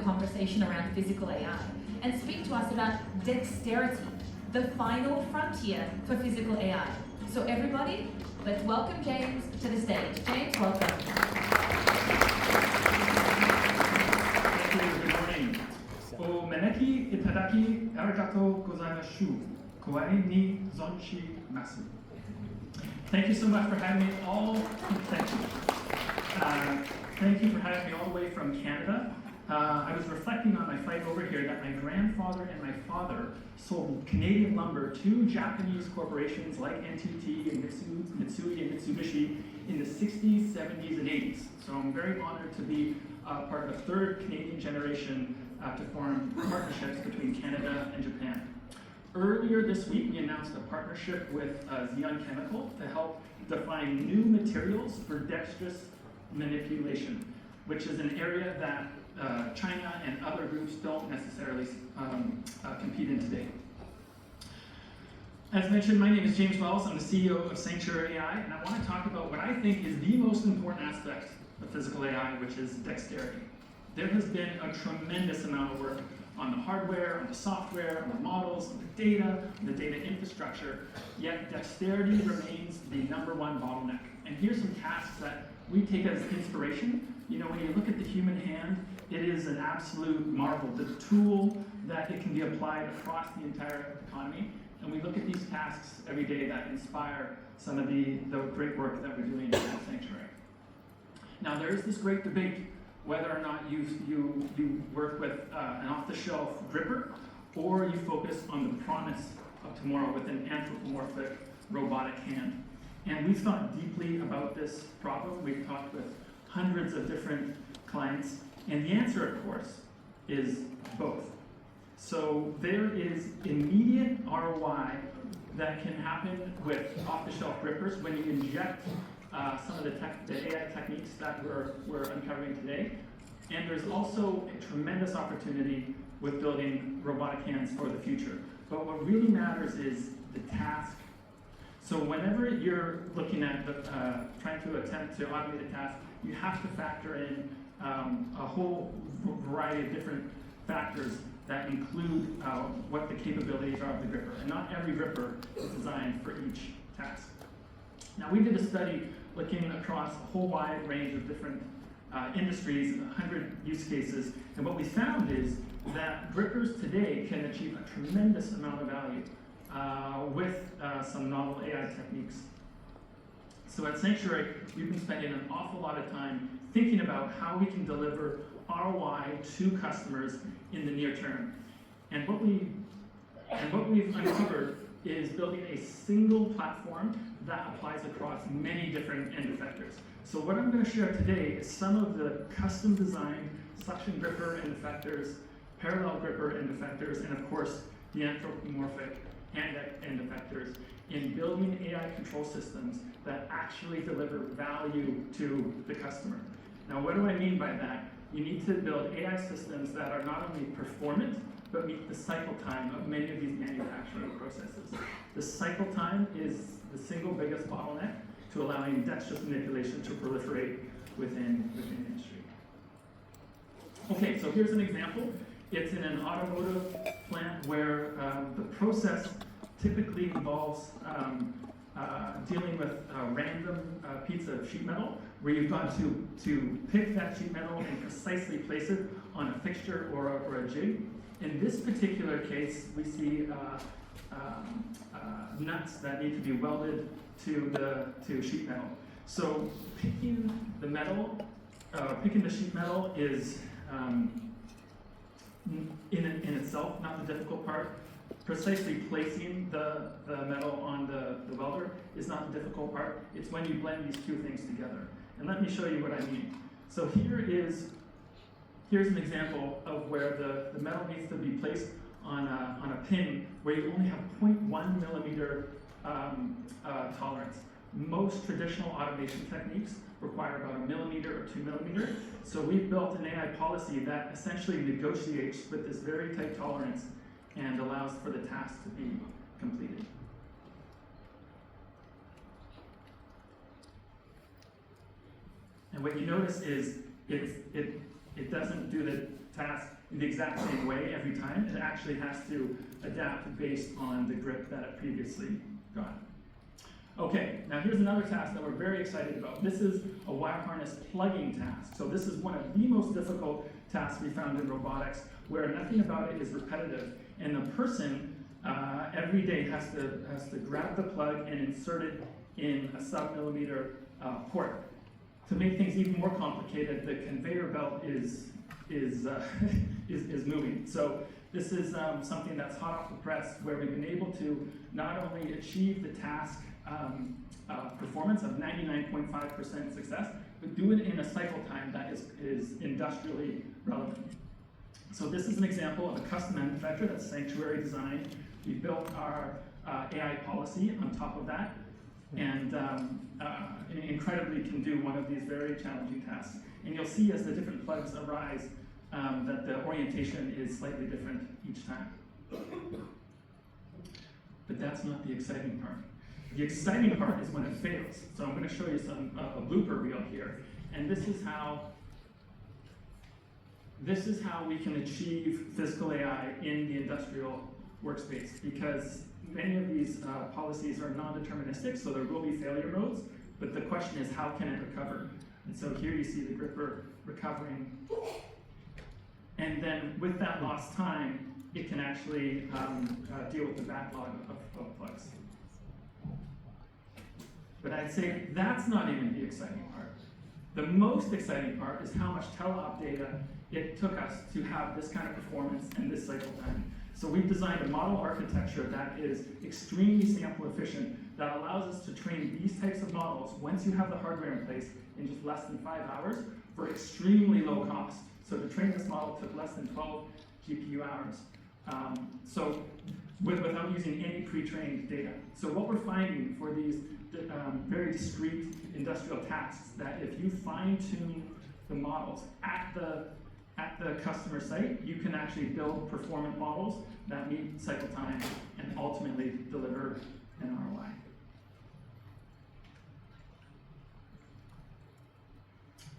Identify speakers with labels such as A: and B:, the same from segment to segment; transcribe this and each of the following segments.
A: conversation around physical AI and speak to us about Dextrity, the final frontier for physical AI. So everybody, let's welcome James to the stage. James, welcome.
B: Thank you. Good morning. O meneki itadaki arigatou gozaimasu. Kawaii ni zonshi masu. Thank you so much for having me all. Thank you for having me all the way from Canada. I was reflecting on my flight over here that my grandfather and my father sold Canadian lumber to Japanese corporations like NTT and Mitsui and Mitsubishi in the 60s, 70s, and 80s. So I'm very honored to be part of the third Canadian generation to form partnerships between Canada and Japan. Earlier this week, we announced a partnership with Xeon Chemical to help define new materials for dexterous manipulation, which is an area that China and other groups don't necessarily compete in today. As mentioned, my name is James Wells. I'm the CEO of Sanctuary AI, and I want to talk about what I think is the most important aspect of physical AI, which is dexterity. There has been a tremendous amount of work on the hardware, on the software, on the models, on the data infrastructure, yet dexterity remains the #1 bottleneck. And here's some tasks that we take as inspiration. You know, when you look at the human hand, it is an absolute marvel, the tool that it can be applied across the entire economy. And we look at these tasks every day that inspire some of the great work that we're doing at Sanctuary. Now, there is this great debate whether or not you work with an off-the-shelf gripper or you focus on the promise of tomorrow with an anthropomorphic robotic hand. And we've thought deeply about this problem. We've talked with hundreds of different clients, and the answer, of course, is both. So there is immediate ROI that can happen with off-the-shelf grippers when you inject some of the AI techniques that we're uncovering today. And there's also a tremendous opportunity with building robotic hands for the future. But what really matters is the task. So whenever you're looking at trying to attempt to automate a task, you have to factor in a whole variety of different factors that include what the capabilities are of the gripper. And not every gripper is designed for each task. Now, we did a study looking across a whole wide range of different industries, 100 use cases, and what we found is that grippers today can achieve a tremendous amount of value with some novel AI techniques. So at Sanctuary, we've been spending an awful lot of time thinking about how we can deliver ROI to customers in the near term. And what we've uncovered is building a single platform that applies across many different end effectors. So what I'm going to share today is some of the custom designed suction gripper end effectors, parallel gripper end effectors, and of course the anthropomorphic hand end effectors in building AI control systems that actually deliver value to the customer. Now, what do I mean by that? You need to build AI systems that are not only performant, but meet the cycle time of many of these manufacturing processes. The cycle time is the single biggest bottleneck to allowing dexterous manipulation to proliferate within the industry. Okay, so here's an example. It's in an automotive plant where the process typically involves dealing with a random piece of sheet metal where you've got to pick that sheet metal and precisely place it on a fixture or a jig. In this particular case, we see nuts that need to be welded to sheet metal. So picking the sheet metal is in itself not the difficult part. Precisely placing the metal on the welder is not the difficult part. It's when you blend these two things together. And let me show you what I mean. So here's an example of where the metal needs to be placed on a pin where you only have 0.1 millimeter tolerance. Most traditional automation techniques require about 1 millimeter or 2 millimeter. So we've built an AI policy that essentially negotiates with this very tight tolerance and allows for the task to be completed. And what you notice is it It doesn't do the task in the exact same way every time. It actually has to adapt based on the grip that it previously got. Okay, now here's another task that we're very excited about. This is a wire harness plugging task. So this is one of the most difficult tasks we found in robotics, where nothing about it is repetitive, and the person every day has to grab the plug and insert it in a sub-millimeter port. To make things even more complicated, the conveyor belt is moving. So this is something that's hot off the press, where we've been able to not only achieve the task performance of 99.5% success, but do it in a cycle time that is industrially relevant. So this is an example of a custom manufacturer that's Sanctuary designed. We built our AI policy on top of that, and incredibly can do one of these very challenging tasks. And you'll see as the different plugs arise that the orientation is slightly different each time. But that's not the exciting part. The exciting part is when it fails. So I'm going to show you a blooper reel here, and this is how we can achieve physical AI in the industrial workspace, because many of these policies are non-deterministic, so there will be failure modes, but the question is, how can it recover? And so here you see the gripper recovering, and then with that lost time, it can actually deal with the backlog of plugs. But I'd say that's not even the exciting part. The most exciting part is how much teleop data it took us to have this kind of performance and this cycle time. So we've designed a model architecture that is extremely sample efficient, that allows us to train these types of models once you have the hardware in place in just less than 5 hours for extremely low cost. So to train this model took less than 12 GPU hours. Without using any pre-trained data. So what we're finding for these very discrete industrial tasks, that if you fine-tune the models at the customer site, you can actually build performant models that meet cycle time and ultimately deliver an ROI.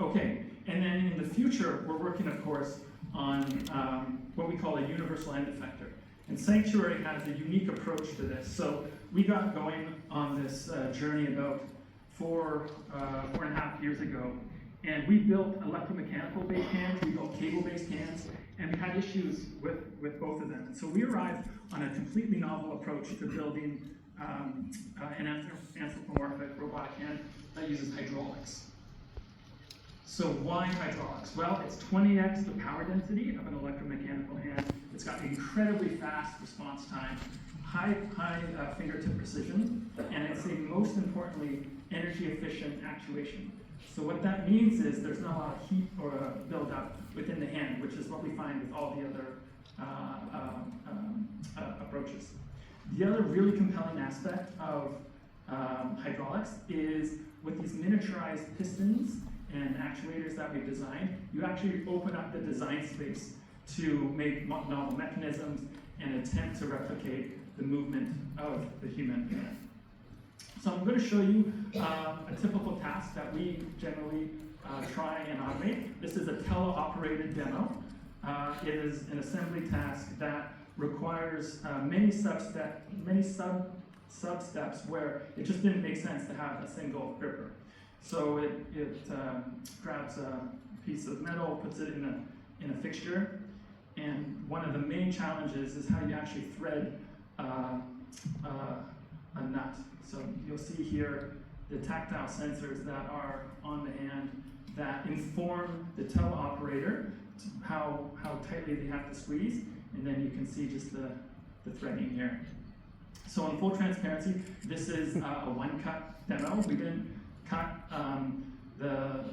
B: Okay, and then in the future, we're working, of course, on what we call a universal end effector. And Sanctuary has a unique approach to this. So we got going on this journey about 4.5 years ago. And we built electromechanical based hands, we built cable based hands, and we had issues with both of them. And so we arrived on a completely novel approach to building an anthropomorphic robotic hand that uses hydraulics. So why hydraulics? Well, it's 20x the power density of an electromechanical hand. It's got incredibly fast response time, high fingertip precision, and it's most importantly, energy efficient actuation. So what that means is there's not a lot of heat or buildup within the hand, which is what we find with all the other approaches. The other really compelling aspect of hydraulics is with these miniaturized pistons and actuators that we've designed, you actually open up the design space to make novel mechanisms and attempt to replicate the movement of the human hand. So I'm going to show you a typical task that we generally try and automate. This is a teleoperated demo. It is an assembly task that requires many sub-steps where it just didn't make sense to have a single gripper. So it grabs a piece of metal, puts it in a fixture, and one of the main challenges is how you actually thread a nut. So you'll see here the tactile sensors that are on the hand that inform the teleoperator how tightly they have to squeeze, and then you can see just the threading here. So in full transparency, this is a one-cut demo. We didn't cut the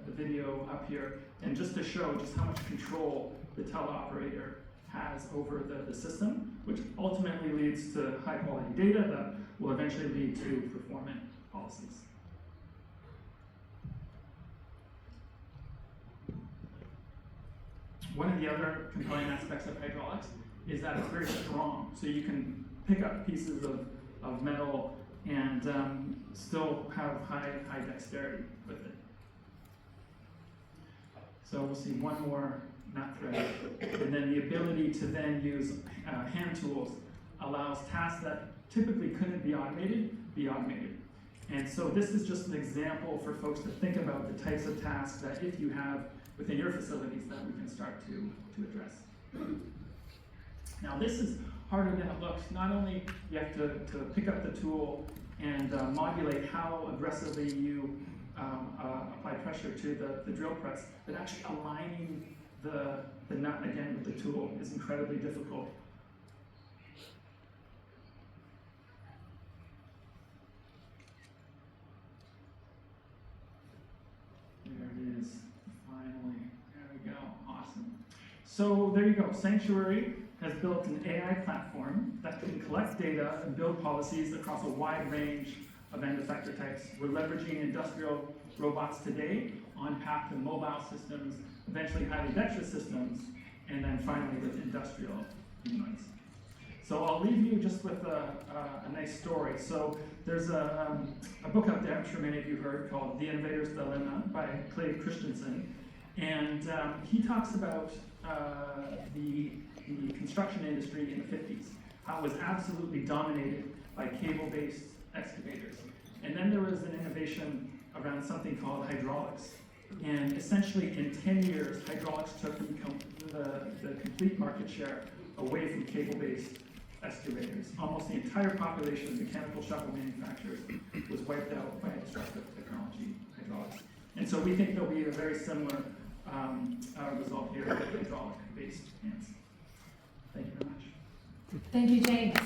B: video up here, and just to show just how much control the teleoperator has over the system, which ultimately leads to high quality data that will eventually lead to performant policies. One of the other compelling aspects of hydraulics is that it's very strong, so you can pick up pieces of metal and still have high dexterity with it. So we'll see one more nut thread. And then the ability to then use hand tools allows tasks that typically couldn't be automated. And so this is just an example for folks to think about the types of tasks that if you have within your facilities that we can start to address. Now this is harder than it looks. Not only you have to pick up the tool and modulate how aggressively you apply pressure to the drill press, but actually aligning the nut again with the tool is incredibly difficult. There it is, finally, there we go, awesome. So there you go, Sanctuary has built an AI platform that can collect data and build policies across a wide range of end effector types. We're leveraging industrial robots today on path to mobile systems, eventually highly dexterous systems, and then finally with industrial humanoids. So I'll leave you just with a nice story. So there's a book out there, I'm sure many of you heard, called The Innovator's Dilemma by Clay Christensen. And he talks about the construction industry in the 50s, how it was absolutely dominated by cable-based excavators. And then there was an innovation around something called hydraulics. And essentially in 10 years, hydraulics took the complete market share away from cable-based excavators. Almost the entire population of mechanical shovel manufacturers was wiped out by disruptive technology, hydraulics. And so we think there'll be a very similar result here with hydraulic-based hands. Thank you very much.
A: Thank you, James.